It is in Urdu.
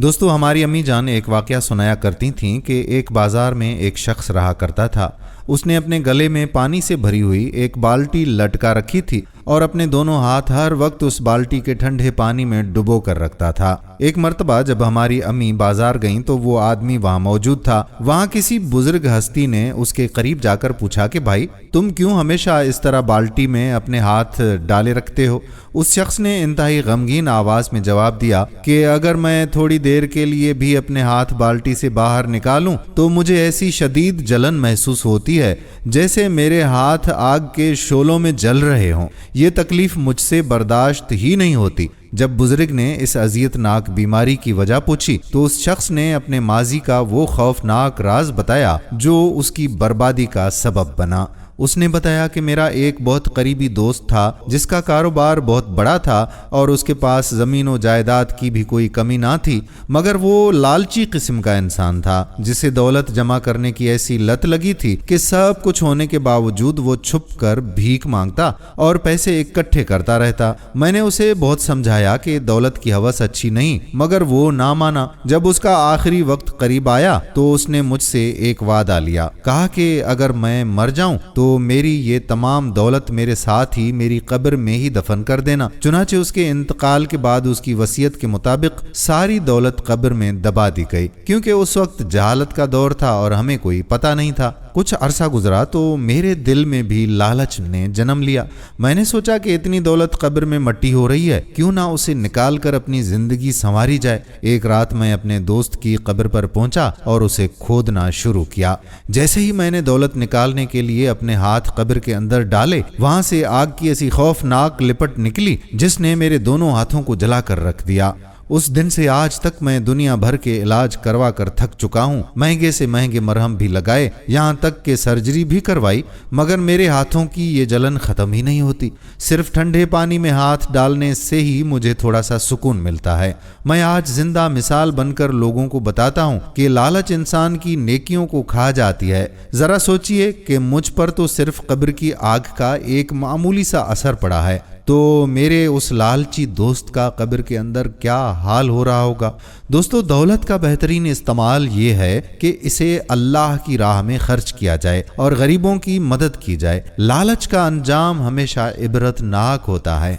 دوستو ہماری امی جان ایک واقعہ سنایا کرتی تھیں کہ ایک بازار میں ایک شخص رہا کرتا تھا۔ اس نے اپنے گلے میں پانی سے بھری ہوئی ایک بالٹی لٹکا رکھی تھی اور اپنے دونوں ہاتھ ہر وقت اس بالٹی کے ٹھنڈے پانی میں ڈبو کر رکھتا تھا۔ ایک مرتبہ جب ہماری امی بازار گئیں تو وہ آدمی وہاں موجود تھا۔ وہاں کسی بزرگ ہستی نے اس کے قریب جا کر پوچھا کہ بھائی تم کیوں ہمیشہ اس طرح بالٹی میں اپنے ہاتھ ڈالے رکھتے ہو؟ اس شخص نے انتہائی غمگین آواز میں جواب دیا کہ اگر میں تھوڑی دیر کے لیے بھی اپنے ہاتھ بالٹی سے باہر نکالوں تو مجھے ایسی شدید جلن محسوس ہوتی ہے جیسے میرے ہاتھ آگ کے شعلوں میں جل رہے ہوں۔ یہ تکلیف مجھ سے برداشت ہی نہیں ہوتی۔ جب بزرگ نے اس اذیت ناک بیماری کی وجہ پوچھی تو اس شخص نے اپنے ماضی کا وہ خوفناک راز بتایا جو اس کی بربادی کا سبب بنا۔ اس نے بتایا کہ میرا ایک بہت قریبی دوست تھا جس کا کاروبار بہت بڑا تھا اور اس کے پاس زمین و جائیداد کی بھی کوئی کمی نہ تھی، مگر وہ لالچی قسم کا انسان تھا جسے دولت جمع کرنے کی ایسی لت لگی تھی کہ سب کچھ ہونے کے باوجود وہ چھپ کر بھیک مانگتا اور پیسے اکٹھے کرتا رہتا۔ میں نے اسے بہت سمجھایا کہ دولت کی ہوس اچھی نہیں، مگر وہ نہ مانا۔ جب اس کا آخری وقت قریب آیا تو اس نے مجھ سے ایک وعدہ لیا، کہا کہ اگر میں مر جاؤں تو میری یہ تمام دولت میرے ساتھ ہی میری قبر میں ہی دفن کر دینا۔ چنانچہ اس کے انتقال کے بعد اس کی وصیت کے مطابق ساری دولت قبر میں دبا دی گئی، کیونکہ اس وقت جہالت کا دور تھا اور ہمیں کوئی پتہ نہیں تھا۔ کچھ عرصہ گزرا تو میرے دل میں بھی لالچ نے جنم لیا۔ میں نے سوچا کہ اتنی دولت قبر میں مٹی ہو رہی ہے، کیوں نہ اسے نکال کر اپنی زندگی سنواری جائے۔ ایک رات میں اپنے دوست کی قبر پر پہنچا اور اسے کھودنا شروع کیا۔ جیسے ہی میں نے دولت نکالنے کے لیے اپنے ہاتھ قبر کے اندر ڈالے، وہاں سے آگ کی ایسی خوفناک لپٹ نکلی جس نے میرے دونوں ہاتھوں کو جلا کر رکھ دیا۔ اس دن سے آج تک میں دنیا بھر کے علاج کروا کر تھک چکا ہوں، مہنگے سے مہنگے مرہم بھی لگائے، یہاں تک کہ سرجری بھی کروائی، مگر میرے ہاتھوں کی یہ جلن ختم ہی نہیں ہوتی۔ صرف ٹھنڈے پانی میں ہاتھ ڈالنے سے ہی مجھے تھوڑا سا سکون ملتا ہے۔ میں آج زندہ مثال بن کر لوگوں کو بتاتا ہوں کہ لالچ انسان کی نیکیوں کو کھا جاتی ہے۔ ذرا سوچئے کہ مجھ پر تو صرف قبر کی آگ کا ایک معمولی سا اثر پڑا ہے، تو میرے اس لالچی دوست کا قبر کے اندر کیا حال ہو رہا ہوگا۔ دوستو، دولت کا بہترین استعمال یہ ہے کہ اسے اللہ کی راہ میں خرچ کیا جائے اور غریبوں کی مدد کی جائے۔ لالچ کا انجام ہمیشہ عبرت ناک ہوتا ہے۔